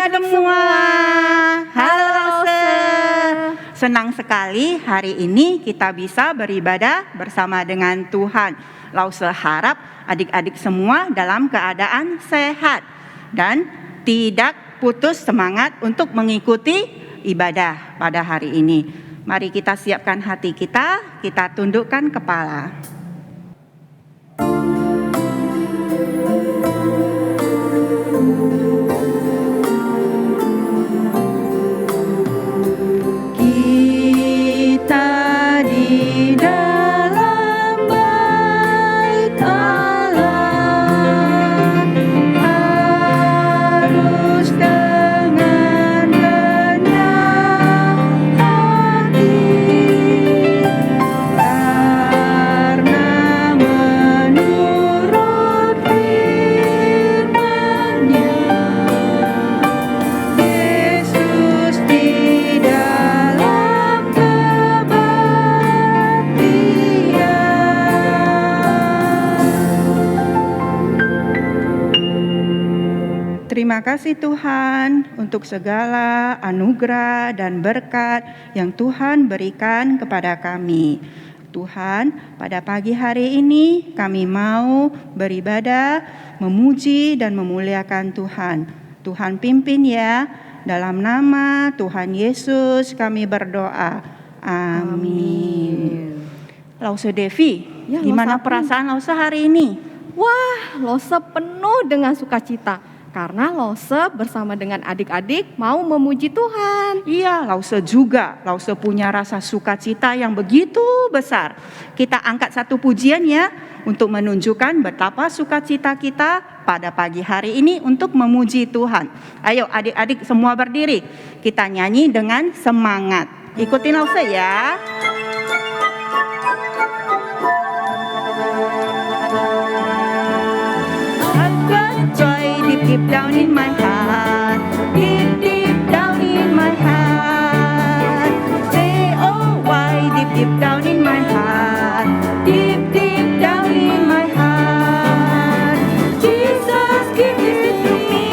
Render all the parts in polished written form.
adik-adik semua. Halo Lause. Senang sekali hari ini kita bisa beribadah bersama dengan Tuhan. Lause harap adik-adik semua dalam keadaan sehat dan tidak putus semangat untuk mengikuti ibadah pada hari ini. Mari kita siapkan hati kita tundukkan kepala. Terima kasih Tuhan untuk segala anugerah dan berkat yang Tuhan berikan kepada kami. Tuhan, pada pagi hari ini kami mau beribadah, memuji dan memuliakan Tuhan. Tuhan pimpin ya, dalam nama Tuhan Yesus kami berdoa. Amin. Lause Devi, gimana perasaan Lause hari ini? Wah, Lause penuh dengan sukacita. Karena Lause bersama dengan adik-adik mau memuji Tuhan. Iya, Lause juga. Lause punya rasa sukacita yang begitu besar. Kita angkat satu pujian ya, untuk menunjukkan betapa sukacita kita pada pagi hari ini untuk memuji Tuhan. Ayo adik-adik semua berdiri. Kita nyanyi dengan semangat. Ikutin Lause ya. Deep down in my heart, deep down in my heart. Say oh why deep down in my heart, deep down in my heart. Jesus give it to me,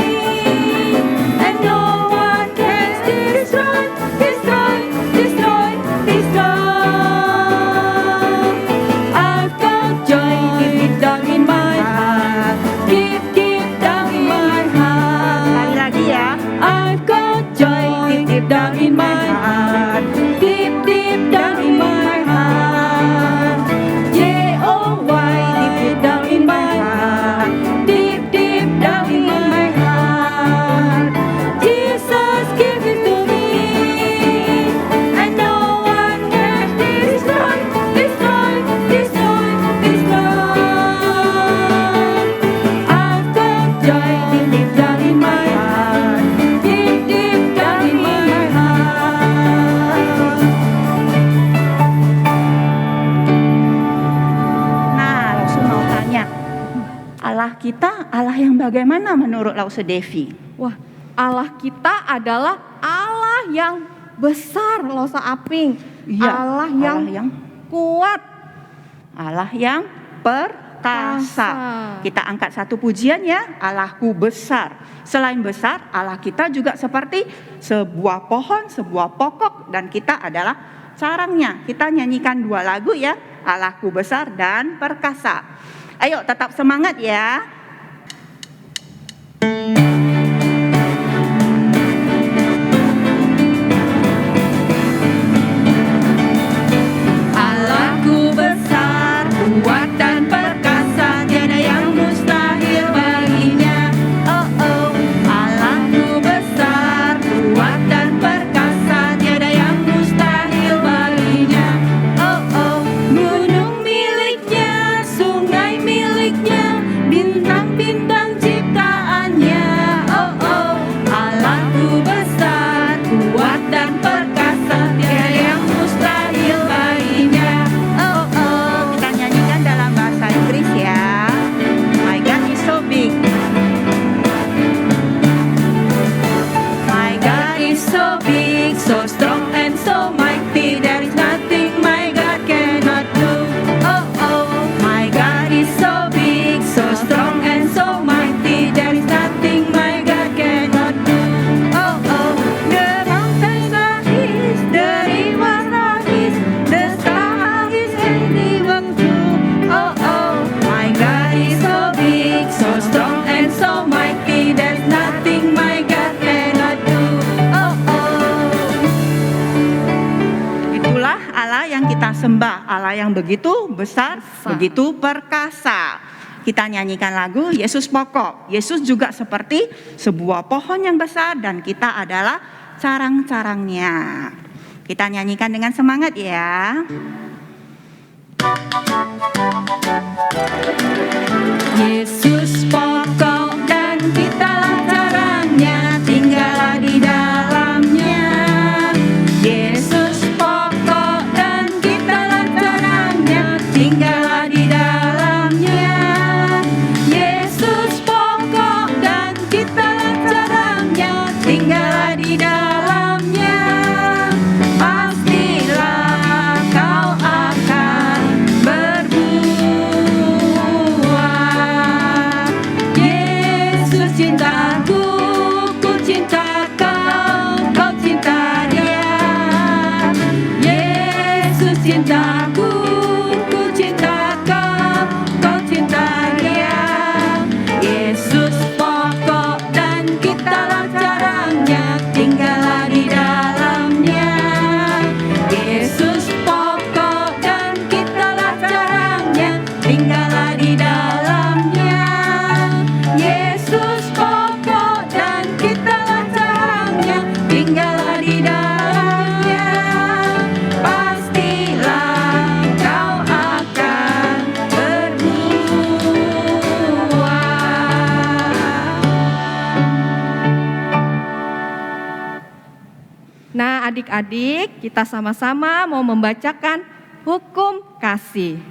and no one can destroy. I've got joy deep down in my heart, deep down in my heart. I've got joy deep down in my heart, deep down in my heart. J-O-Y deep down in my heart, deep down in my heart. Jesus give it to me, and no one can destroy. I've got joy deep down in my heart, deep down in my heart. Nah, Lause mau tanya, Allah kita Allah yang bagaimana menurut Lause Devi? Wah, Allah kita adalah Allah yang besar, Lause Aping. Iya, Allah yang kuat. Allah yang perkasa. Kita angkat satu pujian ya, Allahku besar. Selain besar, Allah kita juga seperti sebuah pohon, sebuah pokok, dan kita adalah sarangnya. Kita nyanyikan dua lagu ya, Allahku besar dan perkasa. Ayo tetap semangat ya. Allahku besar, kuat dan perkasa, tiada yang mustahil baginya. Oh oh, Allahku besar, kuat dan perkasa, tiada yang mustahil baginya. Oh oh, gunung miliknya, sungai miliknya, bintang-bintang ciptaannya. Oh oh, Allahku besar, kuat dan perkasa, tiada yang mustahil baginya. Oh oh, kita nyanyikan dalam bahasa Inggris ya. My God is so big. My God is so big, so strong and so mighty. There is nothing my God cannot do. Oh oh, my God is so big, menyembah Allah yang begitu besar, begitu perkasa. Kita nyanyikan lagu Yesus Pokok. Yesus juga seperti sebuah pohon yang besar dan kita adalah carang-carangnya. Kita nyanyikan dengan semangat ya. Yesus pokok dan kitalah carangnya, tinggallah di dalamnya. Yesus pokok dan kitalah carangnya, tinggallah di dalamnya. Yesus pokok dan kitalah carangnya, tinggallah di dalamnya. Pastilah kau akan berbuah. Yesus cintaku, ku cinta kau, kau cinta dia. Yesus cintaku, ku cinta kau, kau cinta dia. Yesus pokok dan kitalah carangnya, tinggallah di dalamnya. Yesus pokok dan kitalah carangnya, tinggallah di dalamnya. Yesus pokok dan kitalah carangnya, tinggallah di dalamnya. Pastilah kau akan berbuah. Nah, adik-adik, kita sama-sama mau membacakan hukum kasih.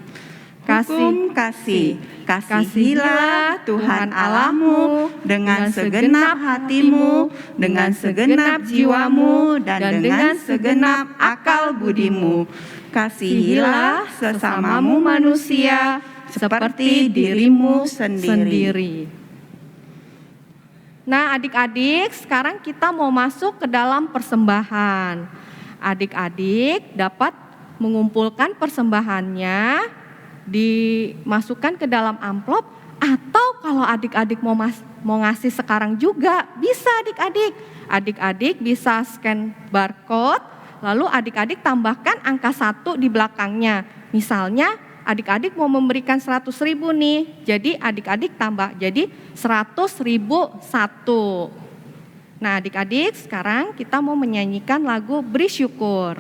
Hukum kasih. Kasihilah Tuhan Allahmu dengan segenap hatimu, dengan segenap jiwamu, dan dengan segenap akal budimu. Kasihilah sesamamu manusia seperti dirimu sendiri. Nah, adik-adik, sekarang kita mau masuk ke dalam persembahan. Adik-adik dapat mengumpulkan persembahannya, dimasukkan ke dalam amplop, atau kalau adik-adik mau ngasih sekarang juga bisa adik-adik. Adik-adik bisa scan barcode, lalu adik-adik tambahkan angka 1 di belakangnya. Misalnya adik-adik mau memberikan 100.000 nih, jadi adik-adik tambah jadi 100.001. Nah, adik-adik, sekarang kita mau menyanyikan lagu Beri Syukur.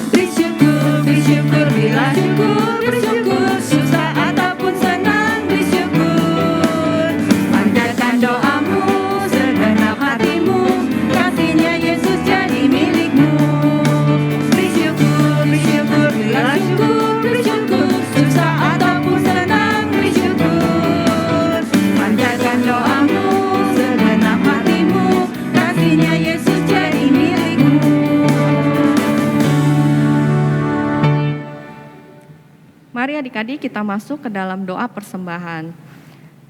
Bersyukur, bila syukur, bersyukur, susah ataupun senang, bersyukur. Panjatkan doamu, segenap hatimu, kasihnya Yesus jadi milikmu. Bersyukur, bersyukur, bila syukur, bersyukur, susah ataupun senang, bersyukur. Panjatkan doamu, segenap hatimu, kasihnya Yesus jadi milikmu. Mari adik-adik kita masuk ke dalam doa persembahan.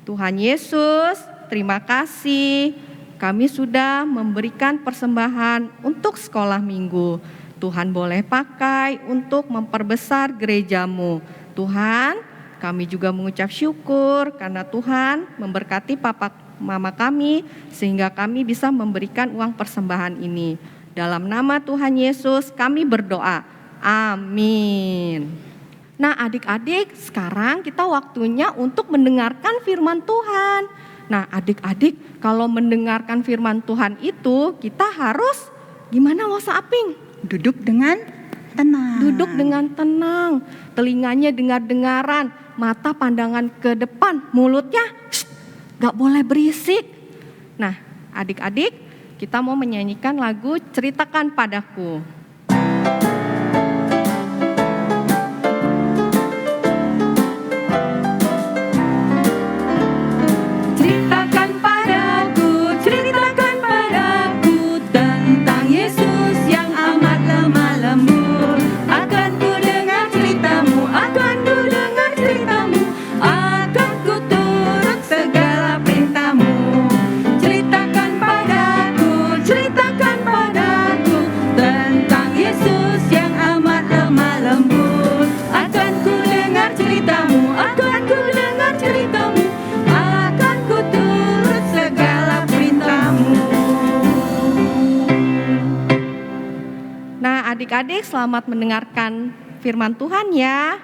Tuhan Yesus, terima kasih kami sudah memberikan persembahan untuk sekolah minggu. Tuhan boleh pakai untuk memperbesar gerejamu. Tuhan, kami juga mengucap syukur karena Tuhan memberkati papa mama kami sehingga kami bisa memberikan uang persembahan ini. Dalam nama Tuhan Yesus kami berdoa. Amin. Nah, adik-adik, sekarang kita waktunya untuk mendengarkan firman Tuhan. Nah, adik-adik, kalau mendengarkan firman Tuhan itu, kita harus gimana loh Saaping? Duduk dengan tenang. Duduk dengan tenang, telinganya dengar-dengaran, mata pandangan ke depan, mulutnya gak boleh berisik. Nah, adik-adik, kita mau menyanyikan lagu Ceritakan Padaku. Ceritakan padaku tentang Yesus Nah, adik-adik selamat mendengarkan firman Tuhan ya.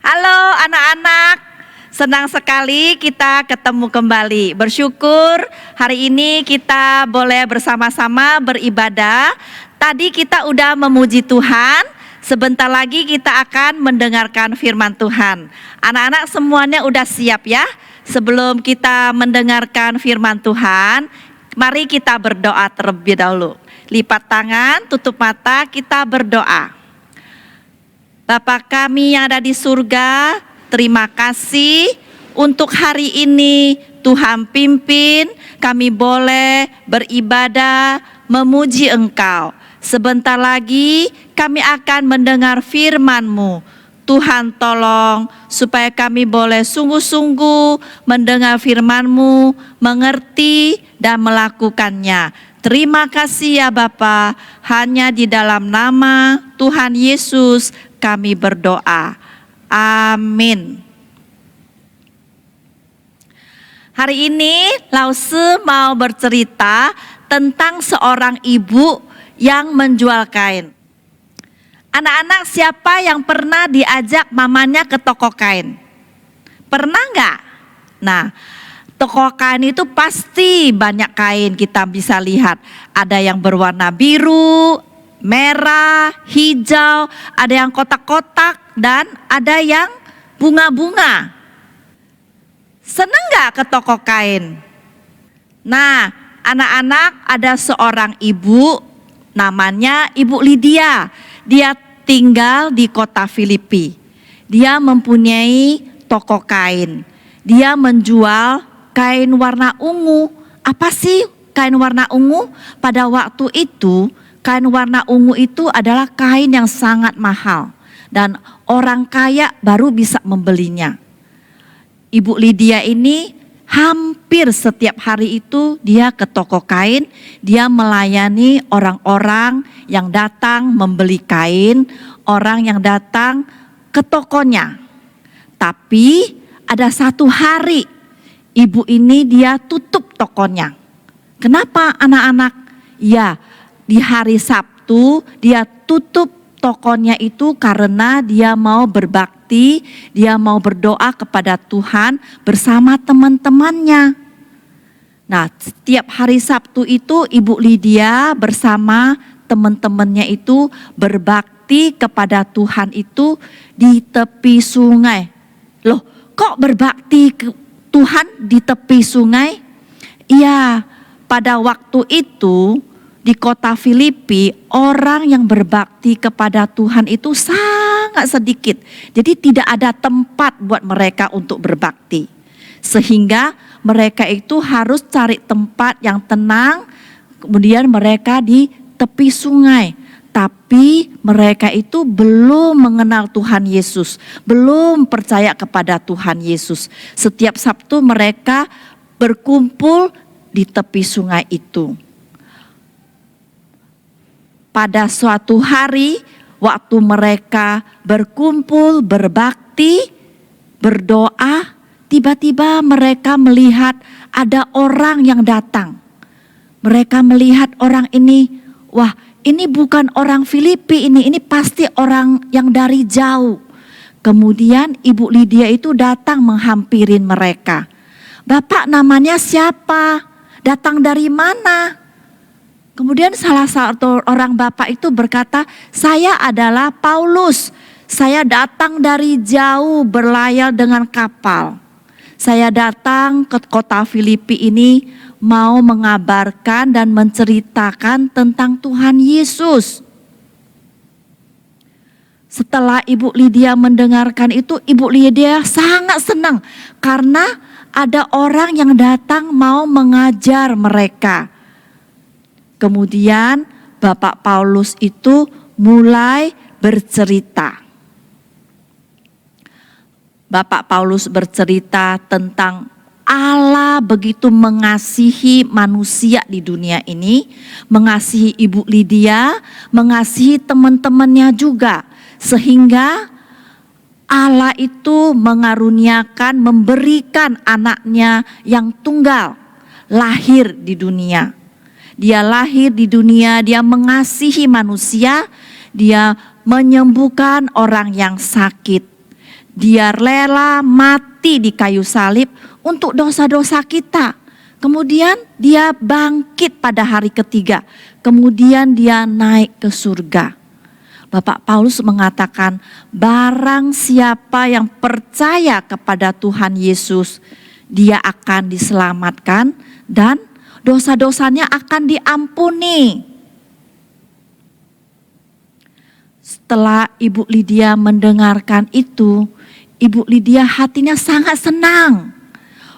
Halo anak-anak, senang sekali kita ketemu kembali. Bersyukur hari ini kita boleh bersama-sama beribadah. Tadi kita udah memuji Tuhan, sebentar lagi kita akan mendengarkan firman Tuhan. Anak-anak semuanya udah siap ya? Sebelum kita mendengarkan firman Tuhan, mari kita berdoa terlebih dahulu. Lipat tangan, tutup mata, kita berdoa. Bapa kami yang ada di surga, terima kasih untuk hari ini. Tuhan pimpin kami boleh beribadah, memuji Engkau. Sebentar lagi kami akan mendengar firman-Mu. Tuhan tolong supaya kami boleh sungguh-sungguh mendengar firman-Mu, mengerti dan melakukannya. Terima kasih ya Bapa, hanya di dalam nama Tuhan Yesus kami berdoa. Amin. Hari ini Lause mau bercerita tentang seorang ibu yang menjual kain. Anak-anak, siapa yang pernah diajak mamanya ke toko kain? Pernah nggak? Nah, toko kain itu pasti banyak kain, kita bisa lihat. Ada yang berwarna biru, merah, hijau, ada yang kotak-kotak, dan ada yang bunga-bunga. Seneng gak ke toko kain? Nah, anak-anak, ada seorang ibu, namanya Ibu Lydia. Dia tinggal di kota Filipi. Dia mempunyai toko kain. Dia menjual kain warna ungu. Apa sih kain warna ungu? Pada waktu itu, kain warna ungu itu adalah kain yang sangat mahal. Dan orang kaya baru bisa membelinya. Ibu Lydia ini hampir setiap hari itu dia ke toko kain. Dia melayani orang-orang yang datang membeli kain. Orang yang datang ke tokonya. Tapi ada satu hari ibu ini dia tutup tokonya. Kenapa anak-anak? Ya, di hari Sabtu dia tutup tokonya itu karena dia mau berbakti, dia mau berdoa kepada Tuhan bersama teman-temannya. Nah, setiap hari Sabtu itu Ibu Lydia bersama teman-temannya itu berbakti kepada Tuhan itu di tepi sungai. Loh, kok berbakti ke Tuhan di tepi sungai? Iya, pada waktu itu di kota Filipi, orang yang berbakti kepada Tuhan itu sangat sedikit. Jadi tidak ada tempat buat mereka untuk berbakti. Sehingga mereka itu harus cari tempat yang tenang, kemudian mereka di tepi sungai. Tapi mereka itu belum mengenal Tuhan Yesus, belum percaya kepada Tuhan Yesus. Setiap Sabtu mereka berkumpul di tepi sungai itu. Pada suatu hari, waktu mereka berkumpul, berbakti, berdoa, tiba-tiba mereka melihat ada orang yang datang. Mereka melihat orang ini, wah ini bukan orang Filipi ini pasti orang yang dari jauh. Kemudian Ibu Lydia itu datang menghampirin mereka. Bapak namanya siapa? Datang dari mana? Kemudian salah satu orang bapak itu berkata, saya adalah Paulus. Saya datang dari jauh berlayar dengan kapal. Saya datang ke kota Filipi ini mau mengabarkan dan menceritakan tentang Tuhan Yesus. Setelah Ibu Lydia mendengarkan itu, Ibu Lydia sangat senang karena ada orang yang datang mau mengajar mereka. Kemudian Bapak Paulus itu mulai bercerita. Bapak Paulus bercerita tentang Allah begitu mengasihi manusia di dunia ini, mengasihi Ibu Lydia, mengasihi teman-temannya juga. Sehingga Allah itu mengaruniakan, memberikan anaknya yang tunggal lahir di dunia. Dia lahir di dunia, dia mengasihi manusia, dia menyembuhkan orang yang sakit. Dia rela mati di kayu salib untuk dosa-dosa kita. Kemudian dia bangkit pada hari ketiga. Kemudian dia naik ke surga. Bapak Paulus mengatakan, barang siapa yang percaya kepada Tuhan Yesus, dia akan diselamatkan dan dosa-dosanya akan diampuni. Setelah Ibu Lydia mendengarkan itu, Ibu Lydia hatinya sangat senang.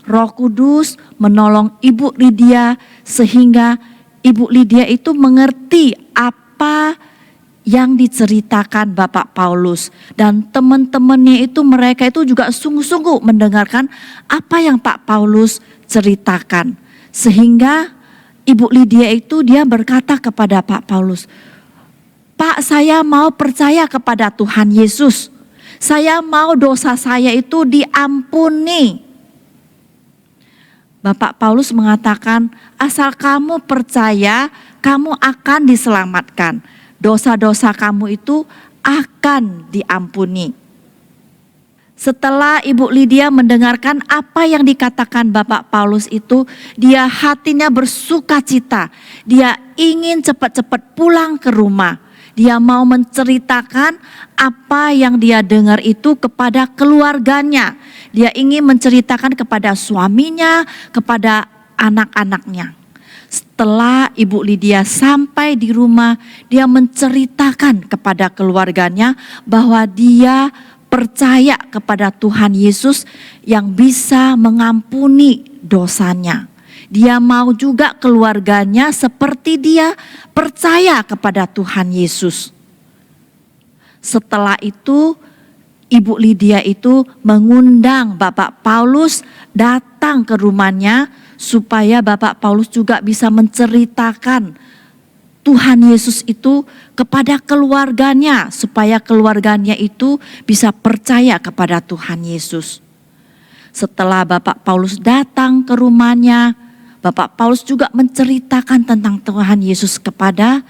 Roh Kudus menolong Ibu Lydia sehingga Ibu Lydia itu mengerti apa yang diceritakan Bapak Paulus. Dan teman-temannya itu, mereka itu juga sungguh-sungguh mendengarkan apa yang Pak Paulus ceritakan. Sehingga Ibu Lydia itu dia berkata kepada Pak Paulus, Pak, saya mau percaya kepada Tuhan Yesus. Saya mau dosa saya itu diampuni. Bapak Paulus mengatakan, asal kamu percaya, kamu akan diselamatkan. Dosa-dosa kamu itu akan diampuni. Setelah Ibu Lydia mendengarkan apa yang dikatakan Bapak Paulus itu, dia hatinya bersuka cita. Dia ingin cepat-cepat pulang ke rumah. Dia mau menceritakan apa yang dia dengar itu kepada keluarganya. Dia ingin menceritakan kepada suaminya, kepada anak-anaknya. Setelah Ibu Lydia sampai di rumah, dia menceritakan kepada keluarganya bahwa dia percaya kepada Tuhan Yesus yang bisa mengampuni dosanya. Dia mau juga keluarganya seperti dia percaya kepada Tuhan Yesus. Setelah itu, Ibu Lydia itu mengundang Bapak Paulus datang ke rumahnya supaya Bapak Paulus juga bisa menceritakan Tuhan Yesus itu kepada keluarganya, supaya keluarganya itu bisa percaya kepada Tuhan Yesus. Setelah Bapak Paulus datang ke rumahnya, Bapak Paulus juga menceritakan tentang Tuhan Yesus kepada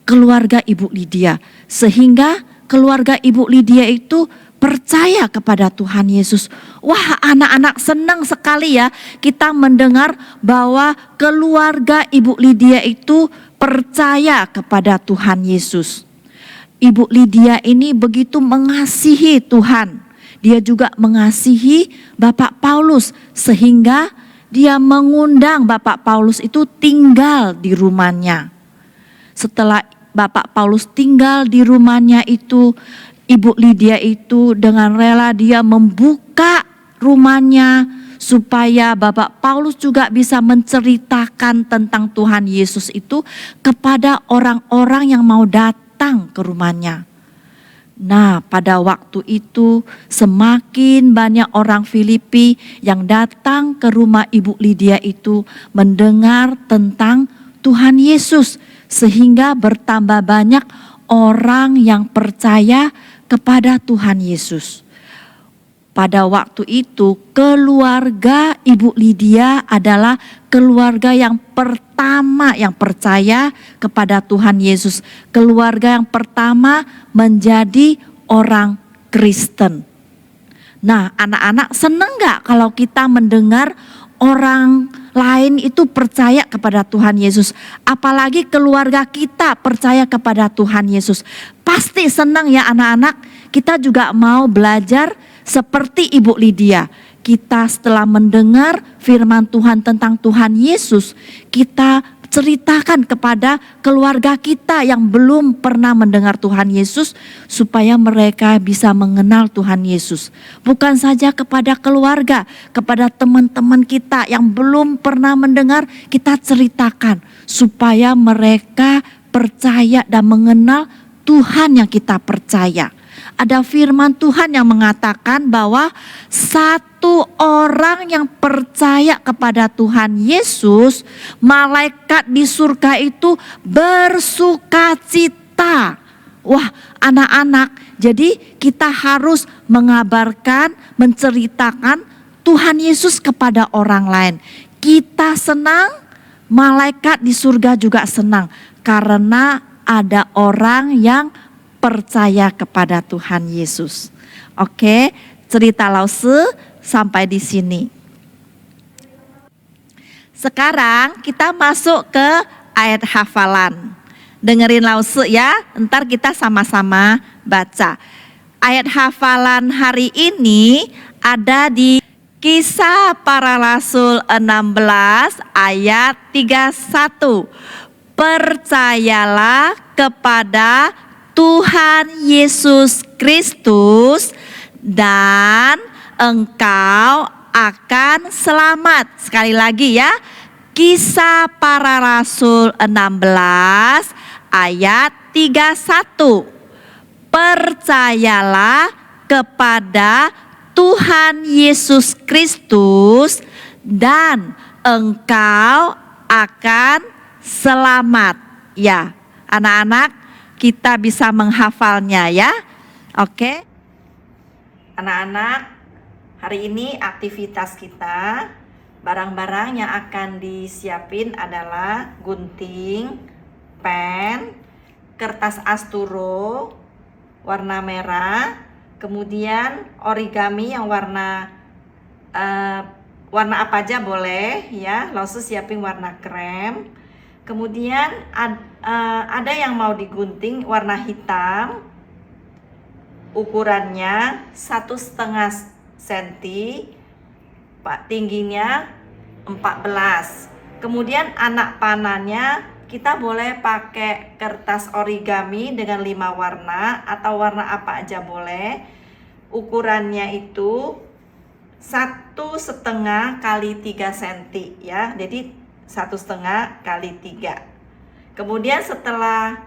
keluarga Ibu Lydia, sehingga keluarga Ibu Lydia itu percaya kepada Tuhan Yesus. Wah, anak-anak senang sekali ya kita mendengar bahwa keluarga Ibu Lydia itu percaya kepada Tuhan Yesus. Ibu Lydia ini begitu mengasihi Tuhan. Dia juga mengasihi Bapak Paulus sehingga dia mengundang Bapak Paulus itu tinggal di rumahnya. Setelah Bapak Paulus tinggal di rumahnya itu, Ibu Lydia itu dengan rela dia membuka rumahnya supaya Bapak Paulus juga bisa menceritakan tentang Tuhan Yesus itu kepada orang-orang yang mau datang ke rumahnya. Nah, pada waktu itu semakin banyak orang Filipi yang datang ke rumah Ibu Lydia itu mendengar tentang Tuhan Yesus, sehingga bertambah banyak orang yang percaya kepada Tuhan Yesus. Pada waktu itu keluarga Ibu Lydia adalah keluarga yang pertama yang percaya kepada Tuhan Yesus. Keluarga yang pertama menjadi orang Kristen. Nah, anak-anak senang gak kalau kita mendengar orang lain itu percaya kepada Tuhan Yesus? Apalagi keluarga kita percaya kepada Tuhan Yesus. Pasti senang ya anak-anak. Kita juga mau belajar seperti Ibu Lydia. Kita setelah mendengar firman Tuhan tentang Tuhan Yesus, kita ceritakan kepada keluarga kita yang belum pernah mendengar Tuhan Yesus, supaya mereka bisa mengenal Tuhan Yesus. Bukan saja kepada keluarga, kepada teman-teman kita yang belum pernah mendengar, kita ceritakan supaya mereka percaya dan mengenal Tuhan yang kita percaya. Ada firman Tuhan yang mengatakan bahwa satu orang yang percaya kepada Tuhan Yesus, malaikat di surga itu bersukacita. Wah, anak-anak, jadi kita harus mengabarkan, menceritakan Tuhan Yesus kepada orang lain. Kita senang malaikat di surga juga senang karena ada orang yang percaya kepada Tuhan Yesus. Oke, cerita Lause sampai di sini. Sekarang kita masuk ke ayat hafalan. Dengerin Lause ya, ntar kita sama-sama baca. Ayat hafalan hari ini ada di Kisah Para Rasul 16 ayat 31. Percayalah kepada Tuhan Yesus Kristus dan engkau akan selamat. Sekali lagi ya, Kisah Para Rasul 16 ayat 31. Percayalah kepada Tuhan Yesus Kristus dan engkau akan selamat. Ya, anak-anak kita bisa menghafalnya ya. Oke. Anak-anak, hari ini aktivitas kita, barang-barang yang akan disiapin adalah gunting, pen, kertas asturo warna merah, kemudian origami yang warna apa aja boleh ya. Lause siapin warna krem. Kemudian ada yang mau digunting warna hitam, ukurannya 1,5 cm, tingginya 14. Kemudian anak panahnya kita boleh pakai kertas origami dengan 5 warna atau warna apa aja boleh. Ukurannya itu 1,5 kali 3 cm ya. Jadi 1,5 kali 3. Kemudian setelah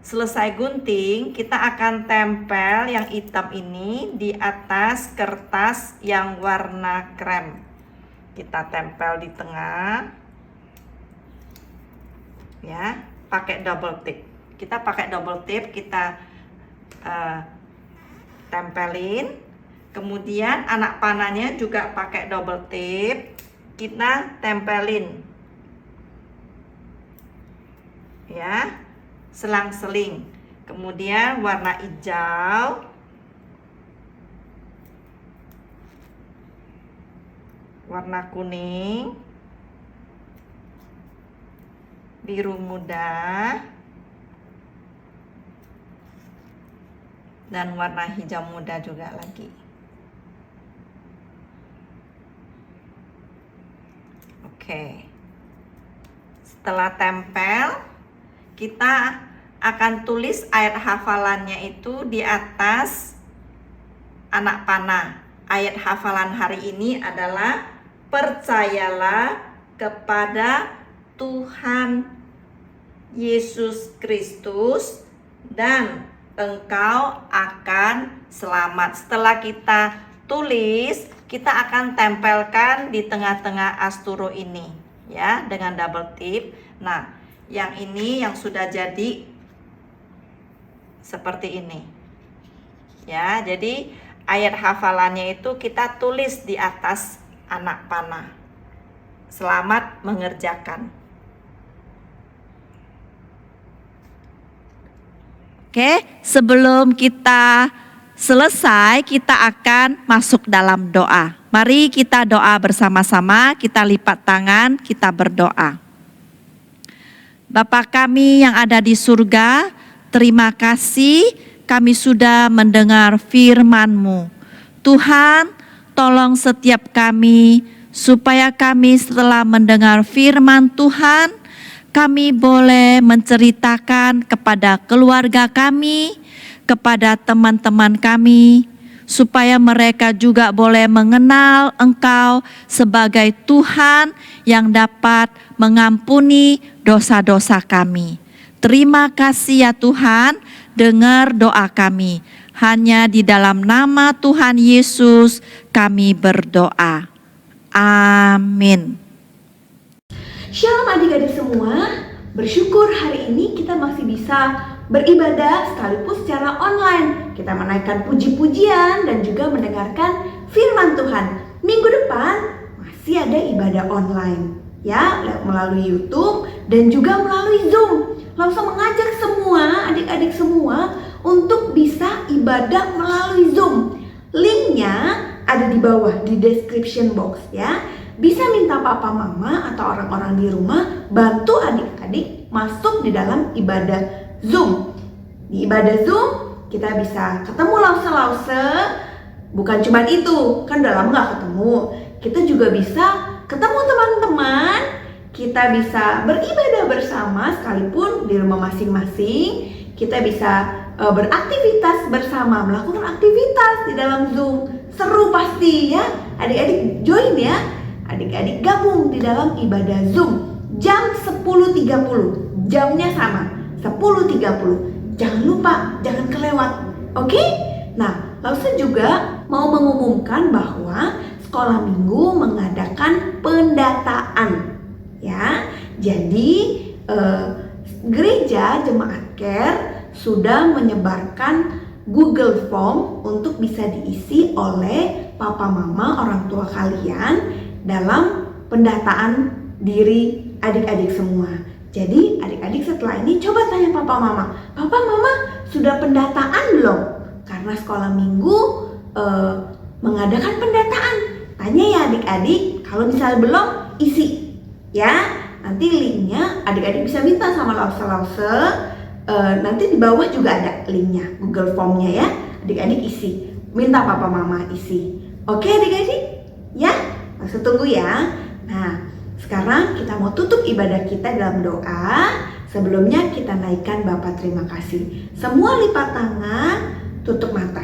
selesai gunting, kita akan tempel yang hitam ini di atas kertas yang warna krem. Kita tempel di tengah. Ya, pakai double tip. Kita pakai double tip, kita tempelin. Kemudian anak panahnya juga pakai double tip, kita tempelin. Ya, selang-seling. Kemudian warna hijau, warna kuning, biru muda, dan warna hijau muda juga lagi. Oke. Setelah tempel, kita akan tulis ayat hafalannya itu di atas anak panah. Ayat hafalan hari ini adalah percayalah kepada Tuhan Yesus Kristus dan engkau akan selamat. Setelah kita tulis, kita akan tempelkan di tengah-tengah asturo ini ya dengan double tip. Nah, yang ini yang sudah jadi seperti ini. Ya, jadi ayat hafalannya itu kita tulis di atas anak panah. Selamat mengerjakan. Oke, sebelum kita selesai, kita akan masuk dalam doa. Mari kita doa bersama-sama, kita lipat tangan, kita berdoa. Bapa kami yang ada di surga, terima kasih kami sudah mendengar firman-Mu. Tuhan, tolong setiap kami supaya kami setelah mendengar firman Tuhan, kami boleh menceritakan kepada keluarga kami, kepada teman-teman kami, supaya mereka juga boleh mengenal Engkau sebagai Tuhan yang dapat mengampuni dosa-dosa kami. Terima kasih ya Tuhan, dengar doa kami. Hanya di dalam nama Tuhan Yesus kami berdoa. Amin. Shalom adik-adik semua, bersyukur hari ini kita masih bisa beribadah sekalipun secara online. Kita menaikkan puji-pujian dan juga mendengarkan firman Tuhan. Minggu depan masih ada ibadah online. ya, melalui YouTube dan juga melalui Zoom. Langsung mengajak semua adik-adik semua untuk bisa ibadah melalui Zoom. Linknya ada di bawah di description box ya. Bisa minta papa mama atau orang-orang di rumah bantu adik-adik masuk di dalam ibadah Zoom. Di ibadah Zoom kita bisa ketemu lause-lause. Bukan cuma itu, kan udah lama gak ketemu. Kita juga bisa ketemu teman-teman. Kita bisa beribadah bersama sekalipun di rumah masing-masing. Kita bisa beraktivitas bersama, melakukan aktivitas di dalam Zoom. Seru pasti ya. Adik-adik join ya. Adik-adik gabung di dalam ibadah Zoom. Jam 10.30. Jamnya sama, 10.30. Jangan lupa, jangan kelewat. Oke? Nah, Lause juga mau mengumumkan bahwa sekolah minggu mengadakan pendataan. Ya, jadi gereja Jemaat Care sudah menyebarkan Google Form untuk bisa diisi oleh papa mama orang tua kalian dalam pendataan diri adik-adik semua. Jadi adik-adik setelah ini coba tanya papa mama, papa mama sudah pendataan belum? Karena sekolah minggu mengadakan pendataan. Tanya ya adik-adik, kalau misalnya belum isi. Ya, nanti linknya adik-adik bisa minta sama Lause. Nanti di bawah juga ada linknya, Google Formnya ya. Adik-adik isi, minta papa mama isi. Oke adik-adik? Ya, Lause tunggu ya. Nah, sekarang kita mau tutup ibadah kita dalam doa. Sebelumnya kita naikkan Bapa terima kasih. Semua lipat tangan, tutup mata.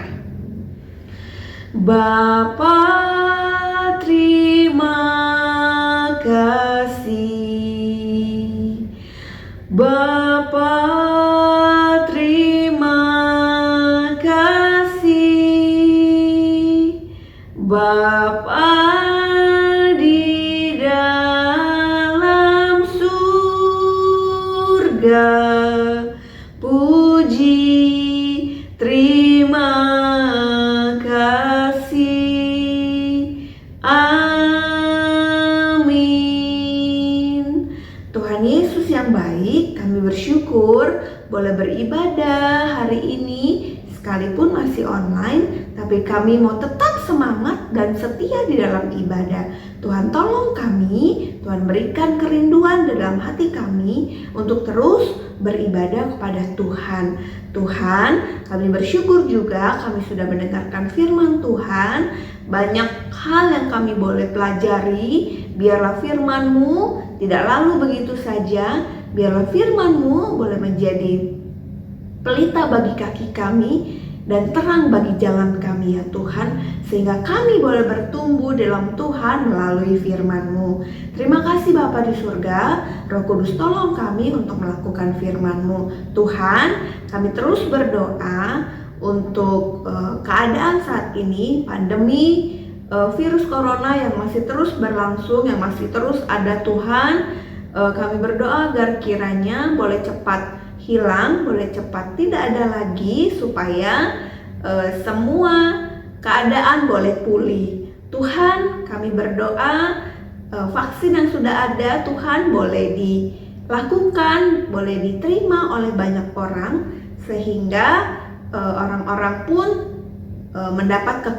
Bapa terima kasih. Bapa terima kasih. Bapa di dalam surga, puji terima kasih. Amin. Tuhan Yesus yang baik, kami bersyukur boleh beribadah hari ini sekalipun masih online, tapi kami mau tetap semangat dan setia di dalam ibadah. Tuhan tolong kami, Tuhan berikan kerinduan dalam hati kami untuk terus beribadah kepada Tuhan. Tuhan, kami bersyukur juga kami sudah mendengarkan firman Tuhan. Banyak hal yang kami boleh pelajari. Biarlah firman-Mu tidak lalu begitu saja. Biarlah firman-Mu boleh menjadi pelita bagi kaki kami dan terang bagi jalan kami ya Tuhan, sehingga kami boleh bertumbuh dalam Tuhan melalui firman-Mu. Terima kasih Bapa di surga, Roh Kudus tolong kami untuk melakukan firman-Mu. Tuhan, kami terus berdoa untuk keadaan saat ini, pandemi virus corona yang masih terus berlangsung, yang masih terus ada Tuhan. Kami berdoa agar kiranya boleh cepat hilang, boleh cepat tidak ada lagi, supaya semua keadaan boleh pulih. Tuhan, kami berdoa vaksin yang sudah ada Tuhan boleh dilakukan, boleh diterima oleh banyak orang, sehingga orang-orang pun mendapat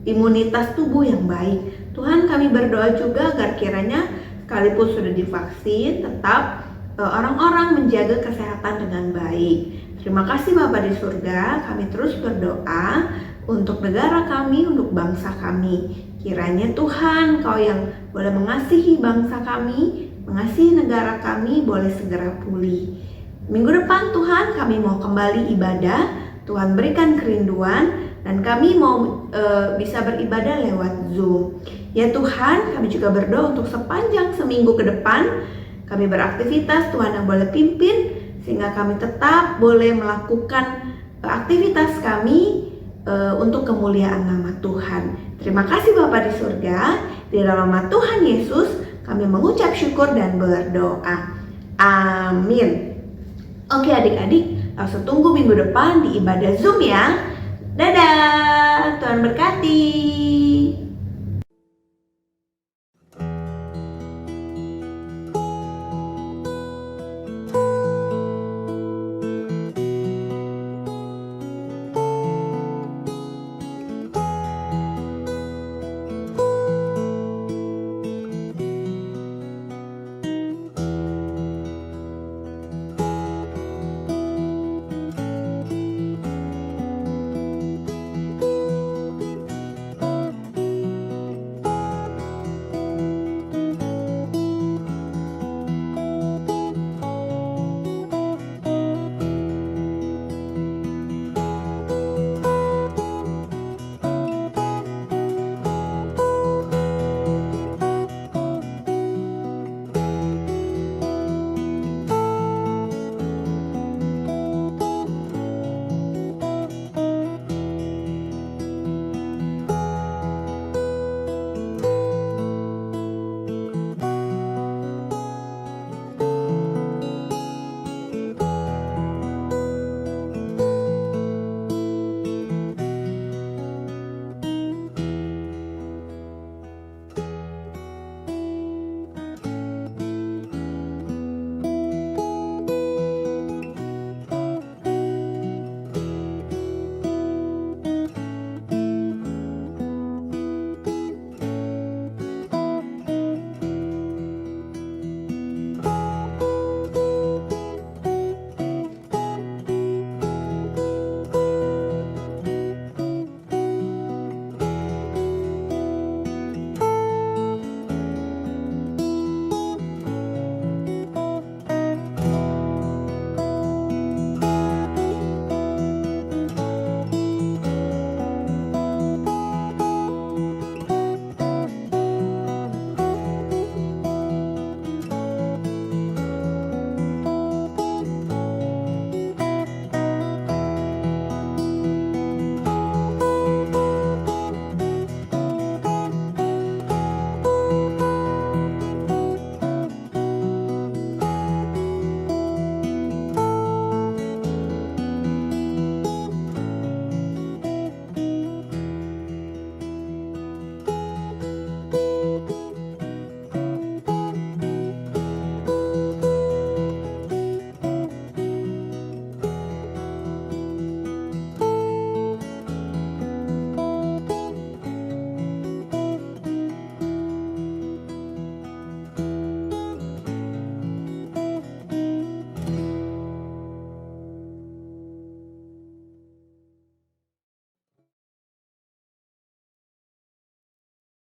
imunitas tubuh yang baik. Tuhan, kami berdoa juga agar kiranya sekalipun sudah divaksin, tetap orang-orang menjaga kesehatan dengan baik. Terima kasih Bapa di surga, kami terus berdoa untuk negara kami, untuk bangsa kami. Kiranya Tuhan, Kau yang boleh mengasihi bangsa kami, mengasihi negara kami, boleh segera pulih. Minggu depan Tuhan, kami mau kembali ibadah. Tuhan berikan kerinduan dan kami mau bisa beribadah lewat Zoom. Ya Tuhan, kami juga berdoa untuk sepanjang seminggu ke depan kami beraktivitas, Tuhan yang boleh pimpin, sehingga kami tetap boleh melakukan aktivitas kami untuk kemuliaan nama Tuhan. Terima kasih Bapa di surga, di dalam nama Tuhan Yesus kami mengucap syukur dan berdoa. Amin. Oke adik-adik, langsung tunggu minggu depan di ibadah Zoom ya. Dadah, Tuhan berkati.